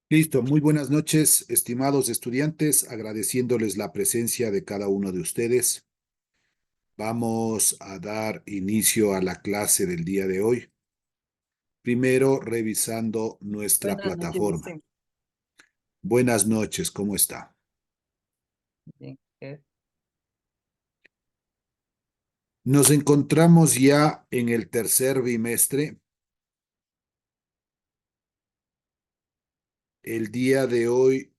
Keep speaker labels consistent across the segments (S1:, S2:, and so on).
S1: Listo, muy buenas noches, estimados estudiantes, agradeciéndoles la presencia de cada uno de ustedes. Vamos a dar inicio a la clase del día de hoy. Primero, revisando nuestra
S2: Buenas noches,
S1: plataforma.
S2: Vicente.
S1: Buenas noches, ¿cómo está?
S2: Bien,
S1: Nos encontramos ya en el tercer bimestre. El día de hoy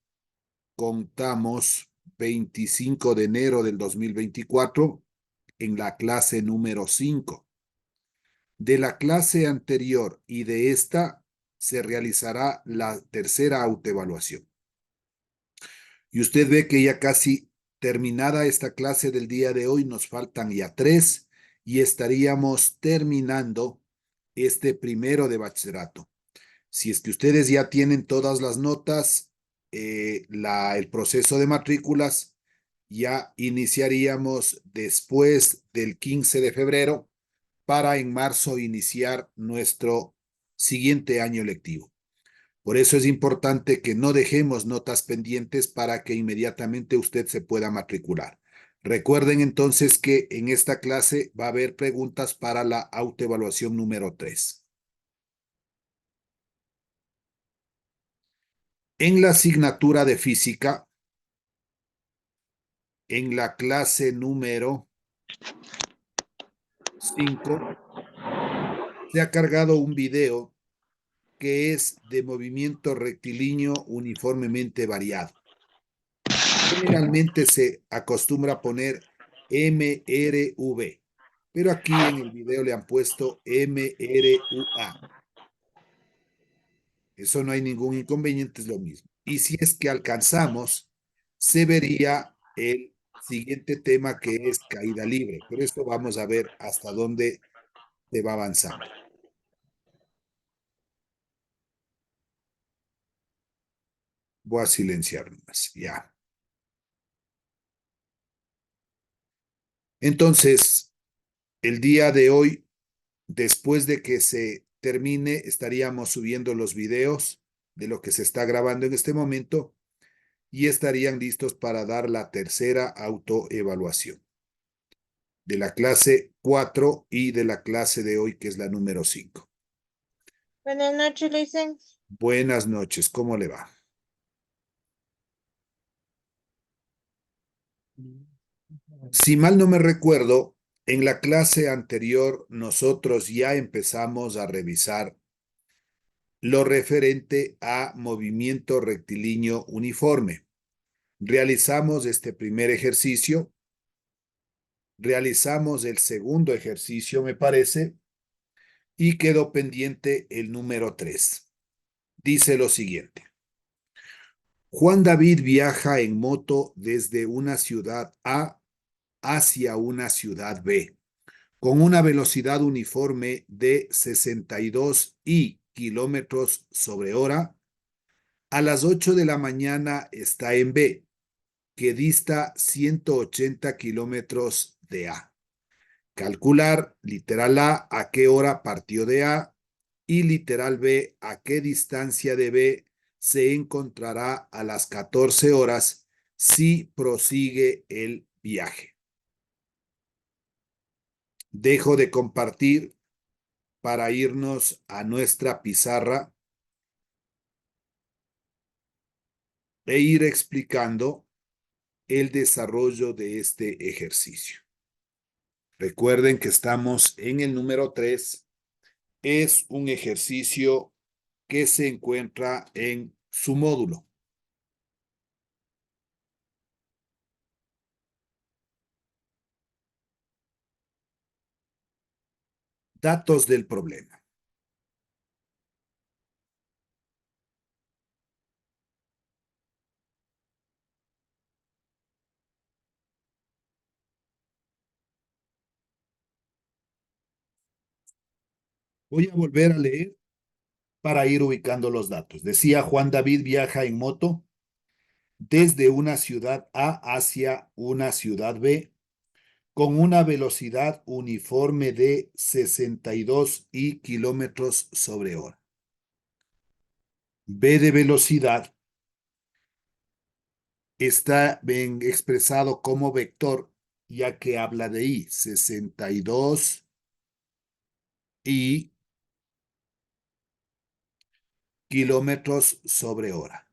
S1: contamos 25 de enero del 2024 en la clase número 5. De la clase anterior y de esta se realizará la tercera autoevaluación. Y usted ve que ya casi terminada esta clase del día de hoy, nos faltan ya 3 y estaríamos terminando este primero de bachillerato. Si es que ustedes ya tienen todas las notas, el proceso de matrículas ya iniciaríamos después del 15 de febrero para en marzo iniciar nuestro siguiente año lectivo. Por eso es importante que no dejemos notas pendientes para que inmediatamente usted se pueda matricular. Recuerden entonces que en esta clase va a haber preguntas para la autoevaluación número 3. En la asignatura de física, en la clase número 5, se ha cargado un video que es de movimiento rectilíneo uniformemente variado. Generalmente se acostumbra a poner MRV, pero aquí en el video le han puesto MRUA. Eso no hay ningún inconveniente, es lo mismo. Y si es que alcanzamos, se vería el siguiente tema que es caída libre, pero esto vamos a ver hasta dónde se va avanzando. Voy a silenciar más, ya. Entonces, el día de hoy, después de que se termine, estaríamos subiendo los videos de lo que se está grabando en este momento y estarían listos para dar la tercera autoevaluación de la clase 4 y de la clase de hoy, que es la número 5.
S3: Buenas noches, Luisen.
S1: Buenas noches, ¿cómo le va? Si mal no me recuerdo, en la clase anterior nosotros ya empezamos a revisar lo referente a movimiento rectilíneo uniforme. Realizamos este primer ejercicio, realizamos el segundo ejercicio, me parece, y quedó pendiente el número 3. Dice lo siguiente. Juan David viaja en moto desde una ciudad A hacia una ciudad B con una velocidad uniforme de 62 kilómetros sobre hora. A las 8 de la mañana está en B, que dista 180 kilómetros de A. Calcular, literal a qué hora partió de A y literal B, a qué distancia de B se encontrará a las 14 horas si prosigue el viaje. Dejo de compartir para irnos a nuestra pizarra e ir explicando el desarrollo de este ejercicio. Recuerden que estamos en el número 3. Es un ejercicio que se encuentra en su módulo. Datos del problema. Voy a volver a leer para ir ubicando los datos. Decía Juan David viaja en moto desde una ciudad A hacia una ciudad B con una velocidad uniforme de 62 kilómetros sobre hora. B de velocidad está bien expresado como vector, ya que habla de I, 62 y kilómetros sobre hora.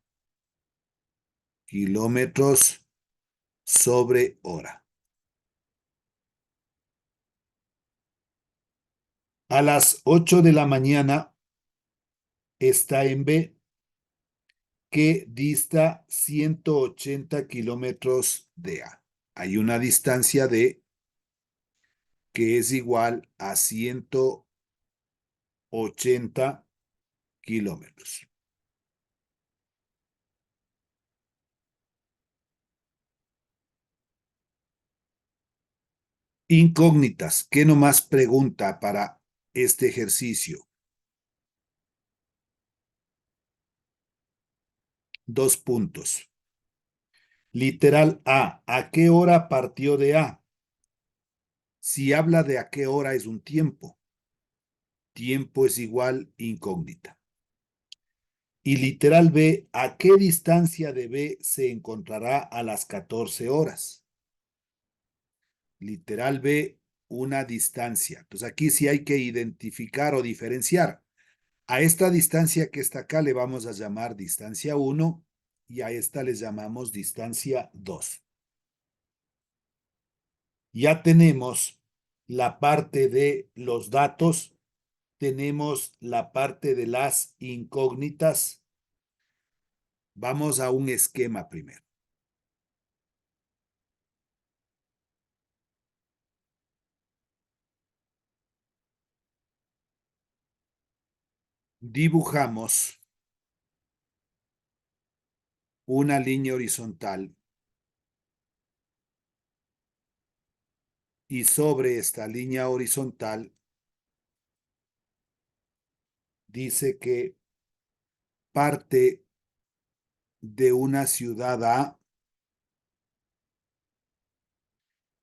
S1: Kilómetros sobre hora. A las 8 de la mañana está en B, que dista 180 kilómetros de A. Hay una distancia de que es igual a 180 kilómetros. Incógnitas. ¿Qué nomás pregunta para este ejercicio? 2 puntos. Literal A. ¿A qué hora partió de A? Si habla de a qué hora es un tiempo. Tiempo es igual incógnita. Y literal B. ¿A qué distancia de B se encontrará a las 14 horas? Literal B. Una distancia. Entonces aquí sí hay que identificar o diferenciar. A esta distancia que está acá le vamos a llamar distancia 1 y a esta le llamamos distancia 2. Ya tenemos la parte de los datos, tenemos la parte de las incógnitas. Vamos a un esquema primero. Dibujamos una línea horizontal y sobre esta línea horizontal dice que parte de una ciudad A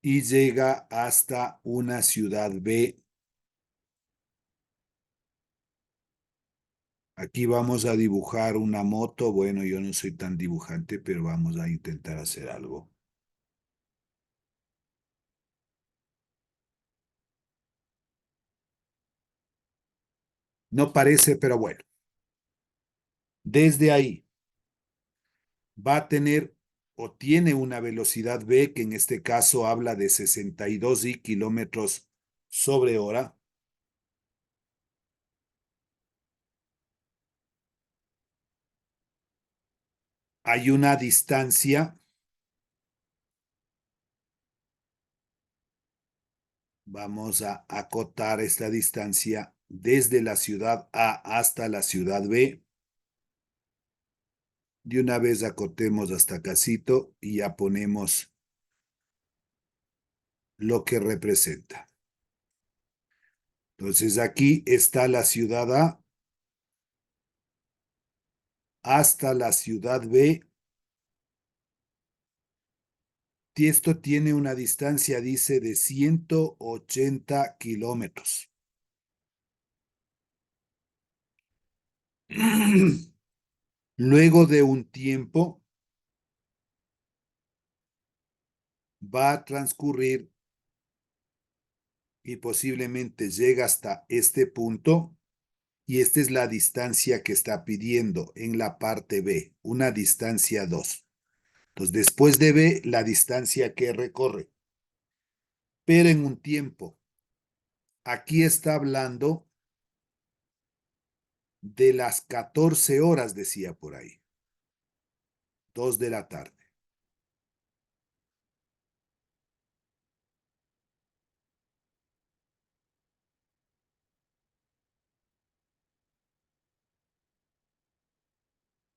S1: y llega hasta una ciudad B. Aquí vamos a dibujar una moto. Bueno, yo no soy tan dibujante, pero vamos a intentar hacer algo. No parece, pero bueno. Desde ahí va a tener o tiene una velocidad B, que en este caso habla de 62 kilómetros sobre hora. Hay una distancia. Vamos a acotar esta distancia desde la ciudad A hasta la ciudad B. De una vez acotemos hasta casito y ya ponemos lo que representa. Entonces aquí está la ciudad A hasta la ciudad B. Y esto tiene una distancia, dice, de 180 kilómetros. Luego de un tiempo va a transcurrir y posiblemente llega hasta este punto, y esta es la distancia que está pidiendo en la parte B, una distancia 2. Entonces, después de B, la distancia que recorre. Pero en un tiempo, aquí está hablando de las 14 horas, decía por ahí, 2 de la tarde.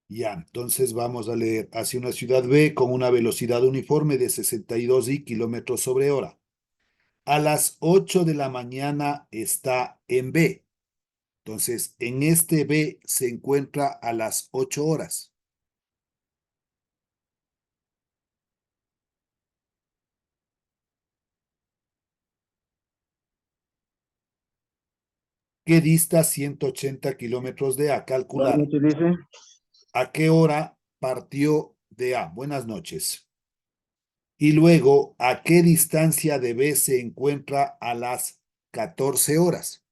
S1: Ya, entonces vamos a leer hacia una ciudad B con una velocidad uniforme de 62 kilómetros sobre hora. A las 8 de la mañana está en B. Entonces, en este B se encuentra a las 8 horas. que dista 180 kilómetros de A.
S2: Buenas
S1: Calcular
S2: noches, dice.
S1: a qué hora partió de A. Buenas noches. Y luego, ¿a qué distancia de B se encuentra a las 14 horas?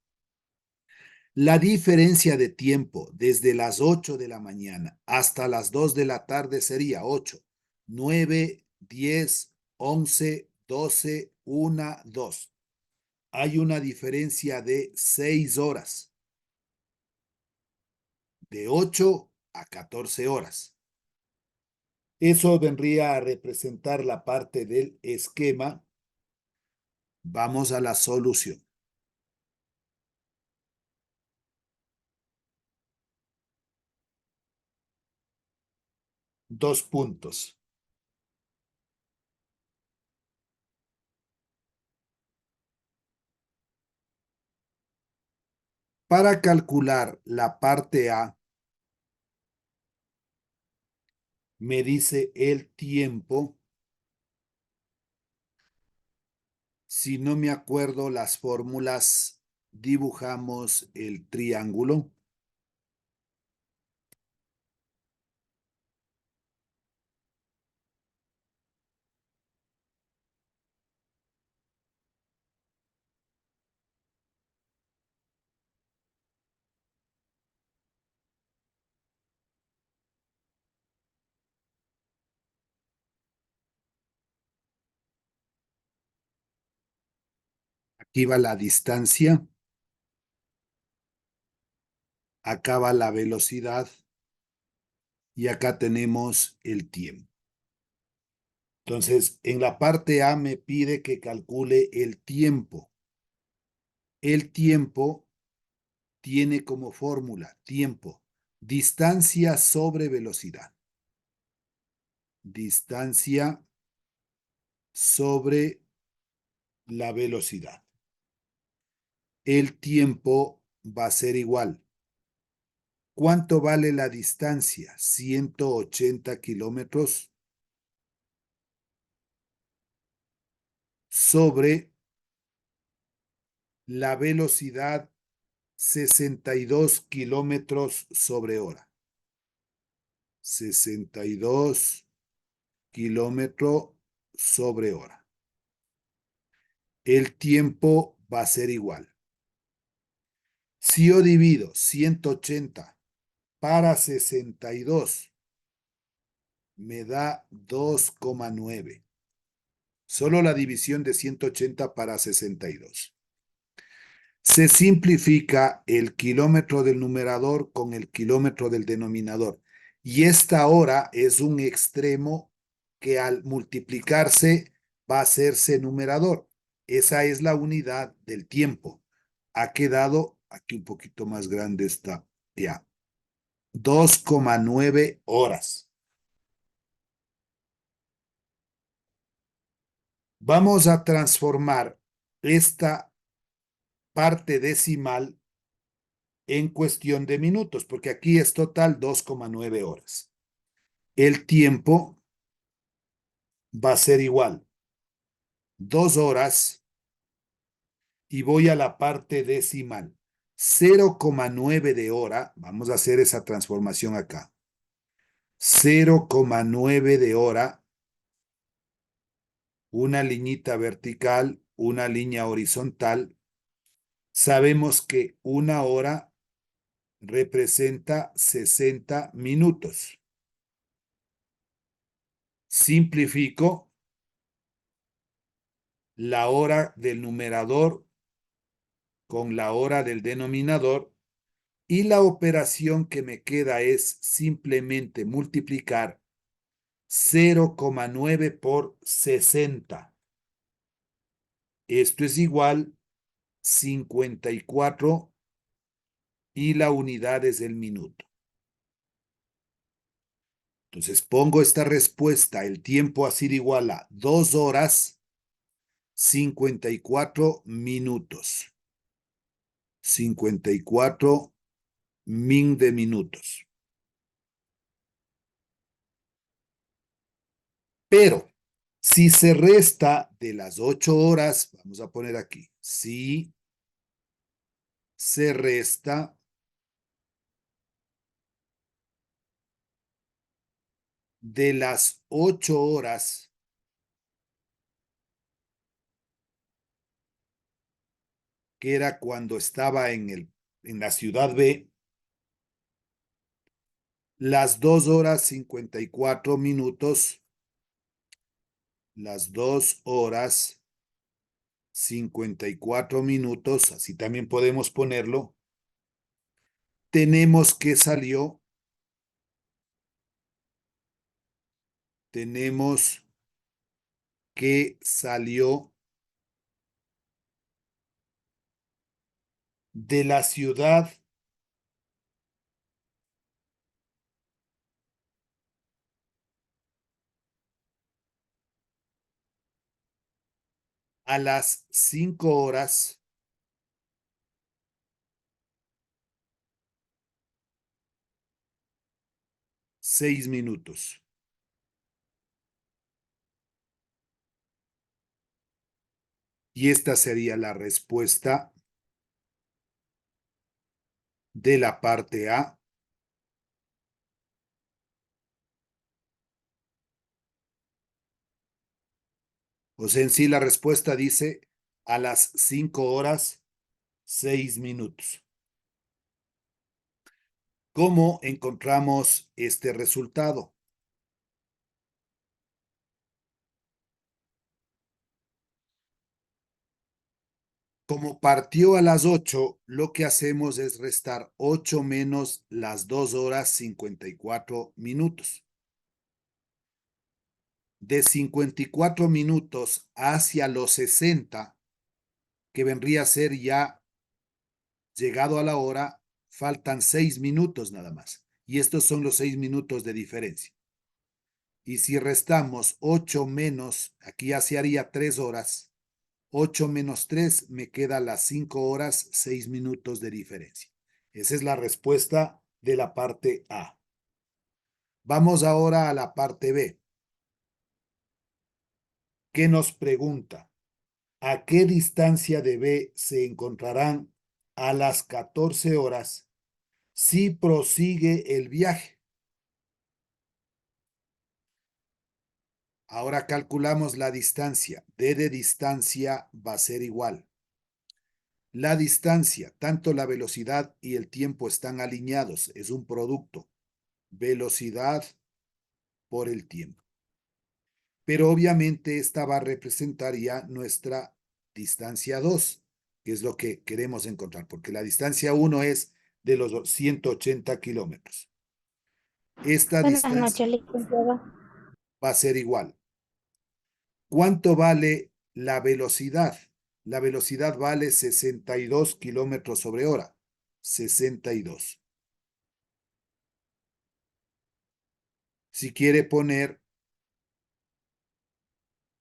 S1: La diferencia de tiempo desde las 8 de la mañana hasta las 2 de la tarde sería 8, 9, 10, 11, 12, 1, 2. Hay una diferencia de 6 horas, de 8 a 14 horas. Eso vendría a representar la parte del esquema. Vamos a la solución. Dos puntos. Para calcular la parte A, me dice el tiempo. Si no me acuerdo las fórmulas, dibujamos el triángulo. Aquí va la distancia. Acá va la velocidad. Y acá tenemos el tiempo. Entonces, en la parte A me pide que calcule el tiempo. El tiempo tiene como fórmula tiempo, distancia sobre velocidad. Distancia sobre la velocidad. El tiempo va a ser igual. ¿Cuánto vale la distancia? 180 kilómetros sobre la velocidad 62 kilómetros sobre hora. 62 kilómetros sobre hora. El tiempo va a ser igual. Si yo divido 180 para 62, me da 2,9. Solo la división de 180 para 62. Se simplifica el kilómetro del numerador con el kilómetro del denominador. Y esta hora es un extremo que al multiplicarse va a hacerse numerador. Esa es la unidad del tiempo. Ha quedado, aquí un poquito más grande está, ya, 2,9 horas. Vamos a transformar esta parte decimal en cuestión de minutos, porque aquí es total 2,9 horas. El tiempo va a ser igual. 2 horas y voy a la parte decimal. 0,9 de hora. Vamos a hacer esa transformación acá. 0,9 de hora. Una liñita vertical, una línea horizontal. Sabemos que una hora representa 60 minutos. Simplifico la hora del numerador con la hora del denominador y la operación que me queda es simplemente multiplicar 0,9 por 60. Esto es igual 54 y la unidad es el minuto. Entonces pongo esta respuesta, el tiempo ha sido igual a 2 horas 54 minutos. 54 min de minutos. Pero si se resta de las 8 horas, vamos a poner aquí, si se resta de las 8 horas que era cuando estaba en la ciudad B, las 2 horas 54 minutos, las 2 horas 54 minutos, así también podemos ponerlo, tenemos que salió de la ciudad a las 5 horas 6 minutos. Y esta sería la respuesta de la parte A. O sea, en sí la respuesta dice a las 5 horas 6 minutos. ¿Cómo encontramos este resultado? Como partió a las 8, lo que hacemos es restar 8 menos las 2 horas 54 minutos. De 54 minutos hacia los 60, que vendría a ser ya llegado a la hora, faltan 6 minutos nada más. Y estos son los 6 minutos de diferencia. Y si restamos 8 menos, aquí ya se haría 3 horas. 8 menos 3 me queda las 5 horas 6 minutos de diferencia. Esa es la respuesta de la parte A. Vamos ahora a la parte B. ¿Qué nos pregunta? ¿A qué distancia de B se encontrarán a las 14 horas si prosigue el viaje? Ahora calculamos la distancia. D de distancia va a ser igual. La distancia, tanto la velocidad y el tiempo están alineados. Es un producto. Velocidad por el tiempo. Pero obviamente esta va a representar ya nuestra distancia 2, que es lo que queremos encontrar, porque la distancia 1 es de los 180 kilómetros. Esta
S3: Buenas
S1: distancia
S3: noches, licenciado.
S1: va a ser igual. ¿Cuánto vale la velocidad? La velocidad vale 62 kilómetros sobre hora. 62. Si quiere poner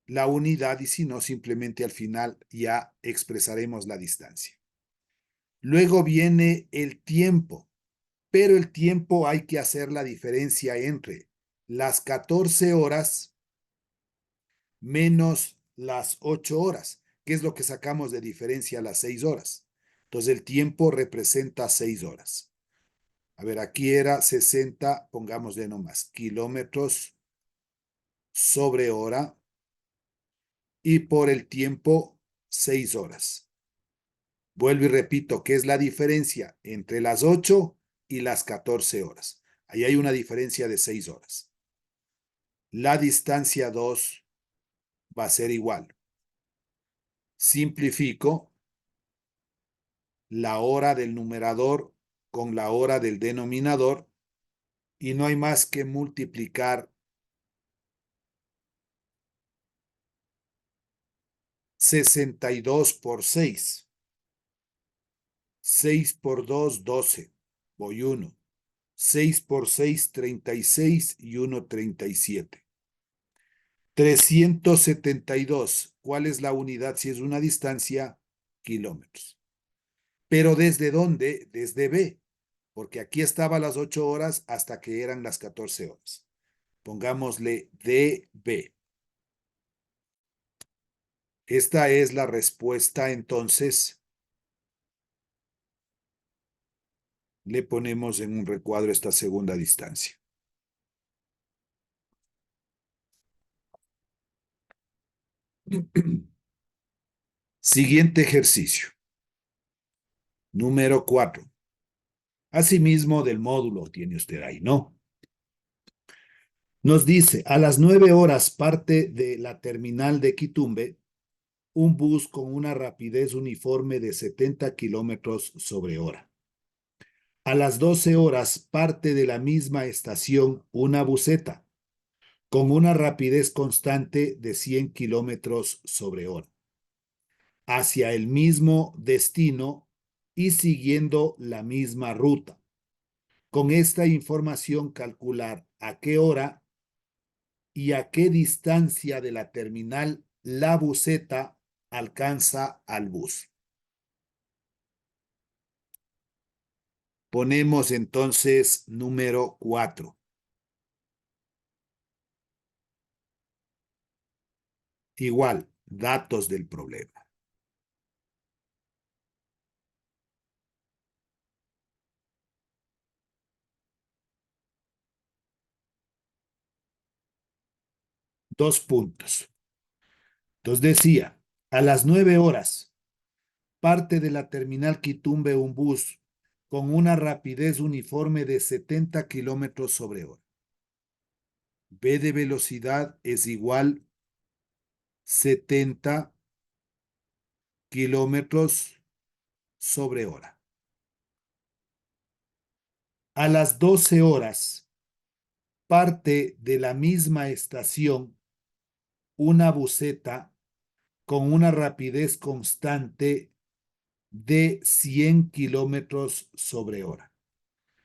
S1: la unidad y si no, simplemente al final ya expresaremos la distancia. Luego viene el tiempo, pero el tiempo hay que hacer la diferencia entre las 14 horas menos las 8 horas, que es lo que sacamos de diferencia a las 6 horas. Entonces el tiempo representa 6 horas. A ver, aquí era 60, pongámosle nomás, kilómetros sobre hora y por el tiempo 6 horas. Vuelvo y repito, ¿qué es la diferencia entre las 8 y las 14 horas? Ahí hay una diferencia de 6 horas. La distancia 2 va a ser igual. Simplifico la hora del numerador con la hora del denominador y no hay más que multiplicar 62 por 6. 6 por 2, 12. Voy 1. 6 por 6, 36 y 1, 37. 372. ¿Cuál es la unidad si es una distancia? Kilómetros. ¿Pero desde dónde? Desde B, porque aquí estaba las 8 horas hasta que eran las 14 horas. Pongámosle DB. Esta es la respuesta entonces le ponemos en un recuadro esta segunda distancia. Siguiente ejercicio. Número 4. Asimismo, del módulo tiene usted ahí, ¿no? Nos dice, a las 9 horas parte de la terminal de Quitumbe un bus con una rapidez uniforme de 70 kilómetros sobre hora. A las 12 horas parte de la misma estación una buseta con una rapidez constante de 100 kilómetros sobre hora hacia el mismo destino y siguiendo la misma ruta. Con esta información calcular a qué hora y a qué distancia de la terminal la buseta alcanza al bus. Ponemos entonces número 4. Igual, datos del problema. Dos puntos. Entonces decía, a las 9 horas parte de la terminal Quitumbe un bus con una rapidez uniforme de 70 kilómetros sobre hora. V de velocidad es igual 70 kilómetros sobre hora. A las 12 horas parte de la misma estación una buseta con una rapidez constante de 100 kilómetros sobre hora.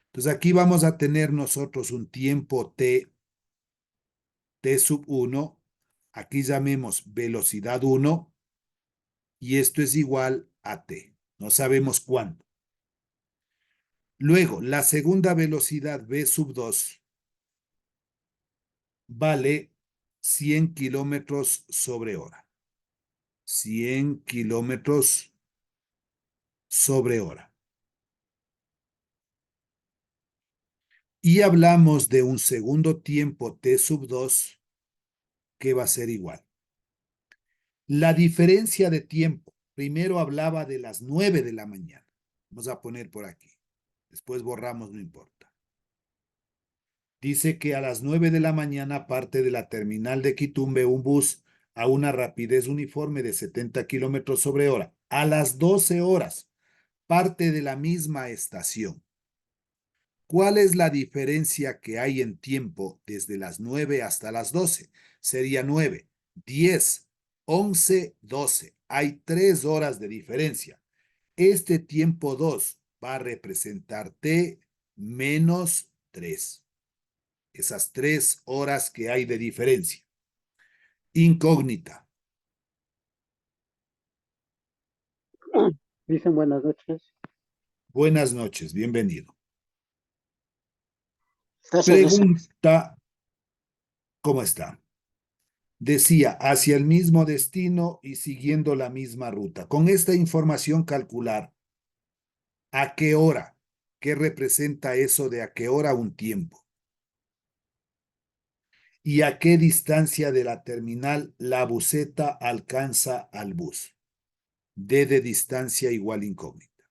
S1: Entonces aquí vamos a tener nosotros un tiempo t sub 1, aquí llamemos velocidad 1, y esto es igual a t. No sabemos cuándo. Luego, la segunda velocidad v sub 2 vale 100 kilómetros sobre hora. 100 kilómetros sobre hora. Y hablamos de un segundo tiempo t sub 2 que va a ser igual. La diferencia de tiempo, primero hablaba de las 9 de la mañana. Vamos a poner por aquí. Después borramos, no importa. Dice que a las 9 de la mañana parte de la terminal de Quitumbe un bus a una rapidez uniforme de 70 kilómetros sobre hora. A las 12 horas parte de la misma estación. ¿Cuál es la diferencia que hay en tiempo desde las 9 hasta las 12? Sería 9, 10, 11, 12. Hay 3 horas de diferencia. Este tiempo 2 va a representar t menos 3. Esas 3 horas que hay de diferencia. Incógnita.
S2: Dicen buenas noches.
S1: Buenas noches, bienvenido.
S2: Gracias,
S1: Pregunta, ¿cómo está? Decía, hacia el mismo destino y siguiendo la misma ruta. Con esta información calcular a qué hora, qué representa eso de a qué hora un tiempo. Y a qué distancia de la terminal la buseta alcanza al bus. D de distancia igual incógnita.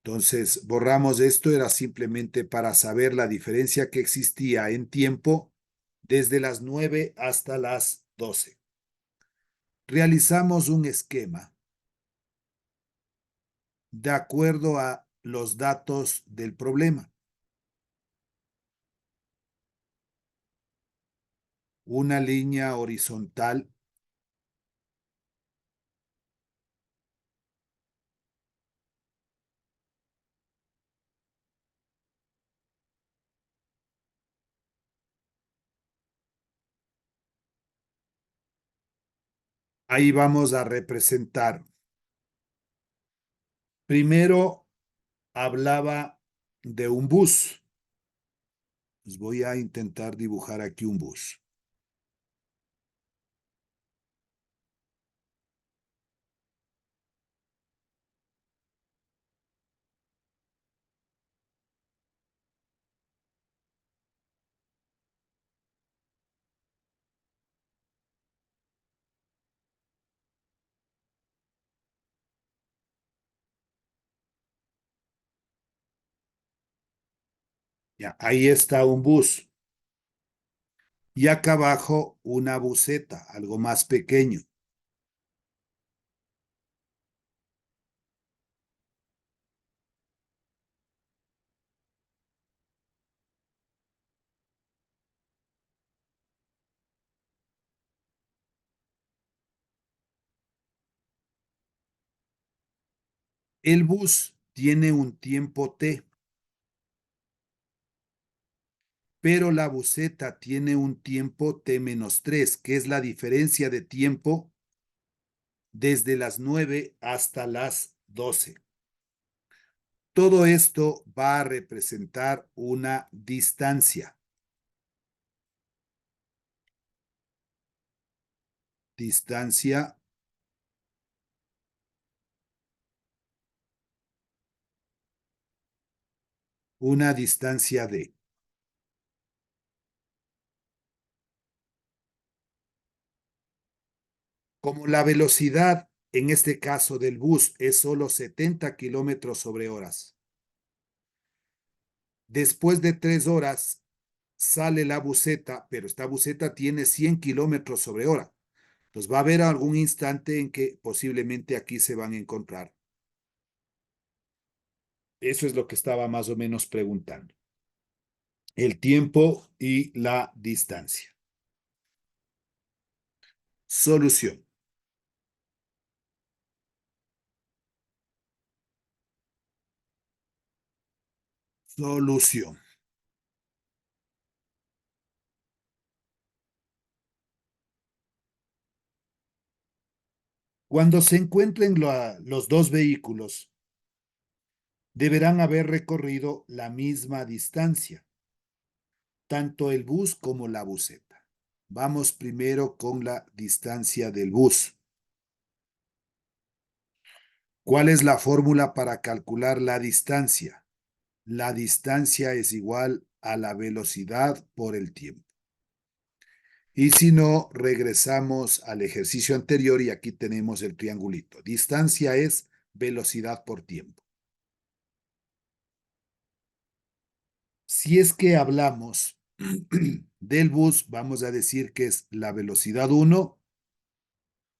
S1: Entonces, borramos esto, era simplemente para saber la diferencia que existía en tiempo desde las 9 hasta las 12. Realizamos un esquema de acuerdo a los datos del problema. Una línea horizontal ahí vamos a representar. Primero hablaba de un bus. Pues voy a intentar dibujar aquí un bus. Ya, ahí está un bus. Y acá abajo una buseta, algo más pequeño. El bus tiene un tiempo T, pero la buseta tiene un tiempo T-3, que es la diferencia de tiempo desde las 9 hasta las 12. Todo esto va a representar una distancia. Distancia una distancia de. Como la velocidad, en este caso del bus, es solo 70 kilómetros sobre horas. Después de 3 horas sale la buseta, pero esta buseta tiene 100 kilómetros sobre hora. Entonces va a haber algún instante en que posiblemente aquí se van a encontrar. Eso es lo que estaba más o menos preguntando. El tiempo y la distancia. Solución. Solución. Cuando se encuentren los dos vehículos, deberán haber recorrido la misma distancia, tanto el bus como la buseta. Vamos primero con la distancia del bus. ¿Cuál es la fórmula para calcular la distancia? La distancia es igual a la velocidad por el tiempo. Y si no, regresamos al ejercicio anterior y aquí tenemos el triangulito. Distancia es velocidad por tiempo. Si es que hablamos del bus, vamos a decir que es la velocidad 1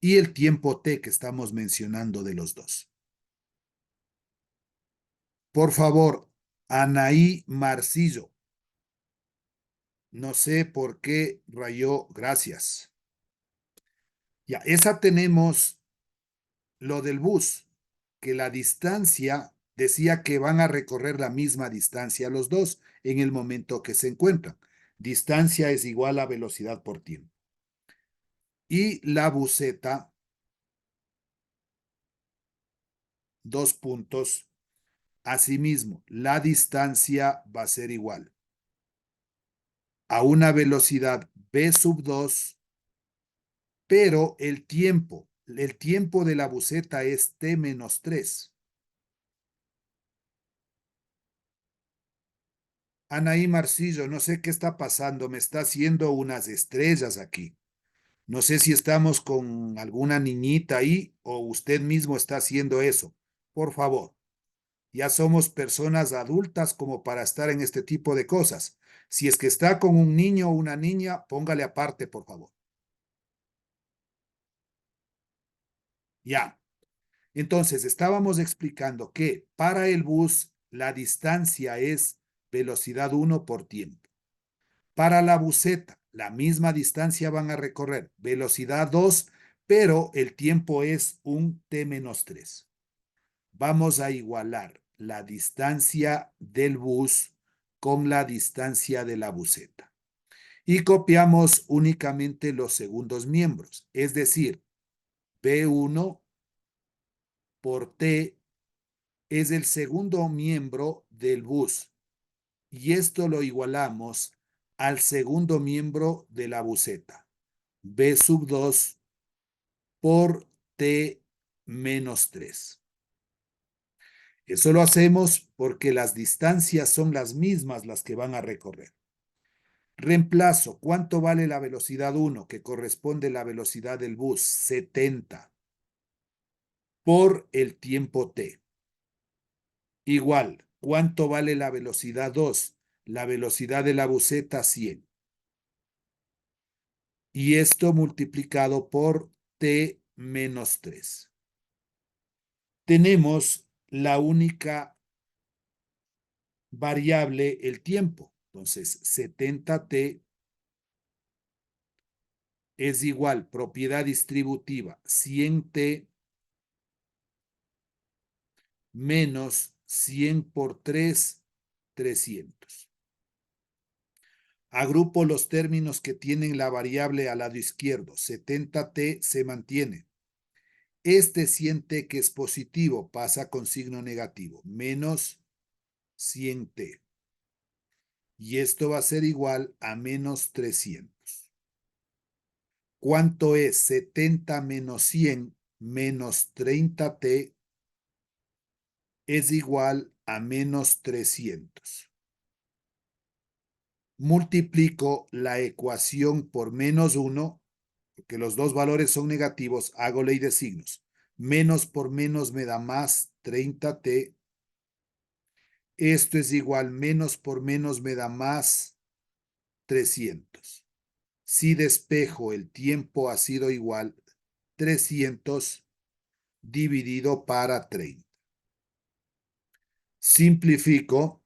S1: y el tiempo t que estamos mencionando de los dos. Por favor, Anaí Marcillo. No sé por qué rayó, gracias. Ya, esa tenemos lo del bus, que la distancia decía que van a recorrer la misma distancia los dos en el momento que se encuentran. Distancia es igual a velocidad por tiempo. Y la buseta, dos puntos, asimismo, la distancia va a ser igual a una velocidad v sub 2, pero el tiempo de la buseta es t menos 3. Anaí Marcillo, no sé qué está pasando, me está haciendo unas estrellas aquí. No sé si estamos con alguna niñita ahí o usted mismo está haciendo eso. Por favor, ya somos personas adultas como para estar en este tipo de cosas. Si es que está con un niño o una niña, póngale aparte, por favor. Ya. Entonces, estábamos explicando que para el bus la distancia es velocidad 1 por tiempo. Para la buseta, la misma distancia van a recorrer, velocidad 2, pero el tiempo es un t-3. Vamos a igualar la distancia del bus con la distancia de la buseta. Y copiamos únicamente los segundos miembros, es decir, B1 por T es el segundo miembro del bus y esto lo igualamos al segundo miembro de la buseta, B sub 2 por T menos 3. Eso lo hacemos porque las distancias son las mismas las que van a recorrer. Reemplazo, ¿cuánto vale la velocidad 1 que corresponde a la velocidad del bus? 70 por el tiempo T. Igual, ¿cuánto vale la velocidad 2? la velocidad de la buseta 100. Y esto multiplicado por t menos 3. Tenemos la única variable, el tiempo. Entonces, 70t es igual, propiedad distributiva, 100t menos 100 por 3, 300. Agrupo los términos que tienen la variable al lado izquierdo. 70t se mantiene. Este 100t que es positivo pasa con signo negativo, menos 100t. Y esto va a ser igual a menos 300. ¿Cuánto es 70 menos 100 menos 30t? Es igual a menos 300. Multiplico la ecuación por menos 1, porque los dos valores son negativos, hago ley de signos. Menos por menos me da más 30t. Esto es igual, menos por menos me da más 300. Si despejo, el tiempo ha sido igual 300 dividido para 30. Simplifico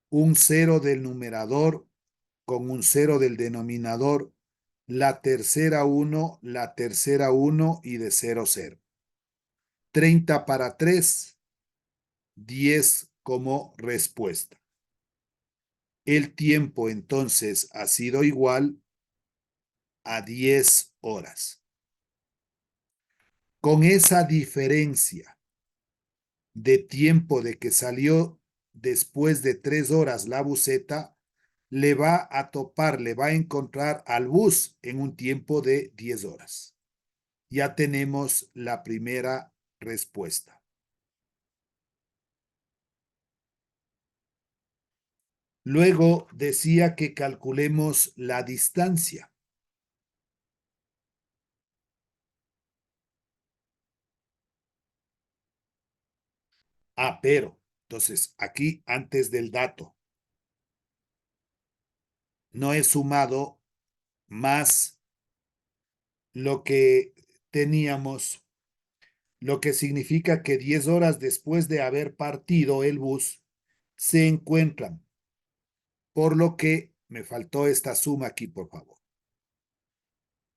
S1: un 0 del numerador con un 0 del denominador, la tercera 1 y de 0, 0. 30 para 3, 10 como respuesta. El tiempo entonces ha sido igual a 10 horas. Con esa diferencia de tiempo de que salió después de 3 horas la buseta, le va a encontrar al bus en un tiempo de 10 horas. Ya tenemos la primera respuesta. Luego decía que calculemos la distancia. Pero, entonces, aquí antes del dato, no he sumado más lo que teníamos, lo que significa que 10 horas después de haber partido el bus, se encuentran. Por lo que me faltó esta suma aquí, por favor.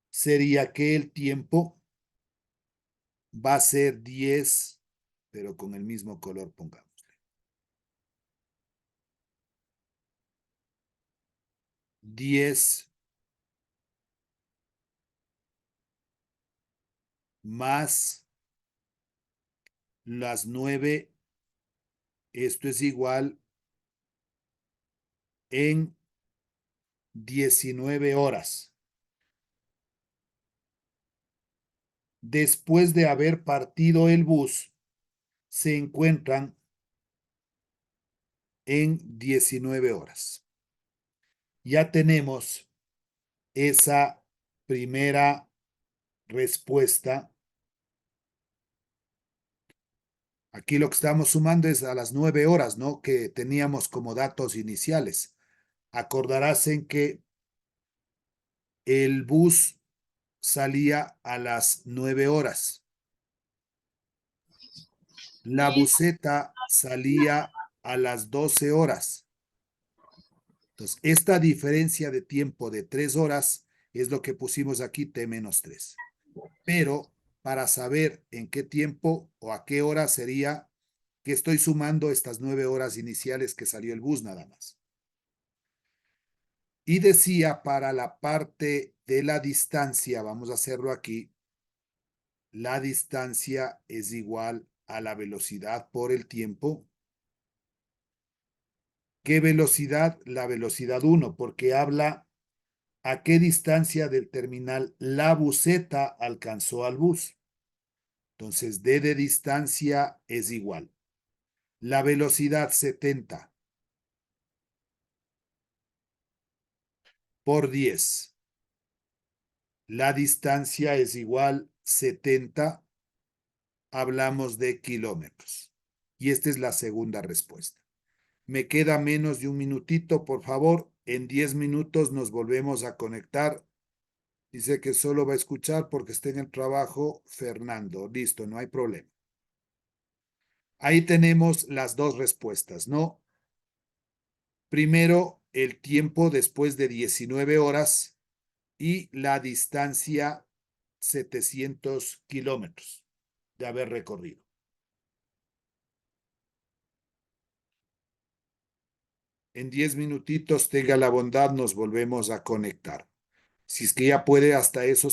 S1: Sería que el tiempo va a ser 10, pero con el mismo color pongamos. 10 más las 9, esto es igual en 19 horas. Después de haber partido el bus, se encuentran en 19 horas. Ya tenemos esa primera respuesta. Aquí lo que estamos sumando es a las 9 horas, ¿no? Que teníamos como datos iniciales. Acordarás en que el bus salía a las 9 horas. La buseta salía a las 12 horas. Entonces, esta diferencia de tiempo de 3 horas es lo que pusimos aquí, t menos 3. Pero para saber en qué tiempo o a qué hora sería que estoy sumando estas 9 horas iniciales que salió el bus nada más. Y decía para la parte de la distancia, vamos a hacerlo aquí, la distancia es igual a la velocidad por el tiempo. ¿Qué velocidad? La velocidad 1, porque habla a qué distancia del terminal la buseta alcanzó al bus. Entonces, d de distancia es igual. La velocidad 70 por 10. La distancia es igual 70. Hablamos de kilómetros. Y esta es la segunda respuesta. Me queda menos de un minutito, por favor. En 10 minutos nos volvemos a conectar. Dice que solo va a escuchar porque está en el trabajo Fernando. Listo, no hay problema. Ahí tenemos las dos respuestas, ¿no? Primero, el tiempo después de 19 horas y la distancia 700 kilómetros de haber recorrido. En 10 minutitos, tenga la bondad, nos volvemos a conectar. Si es que ya puede hasta eso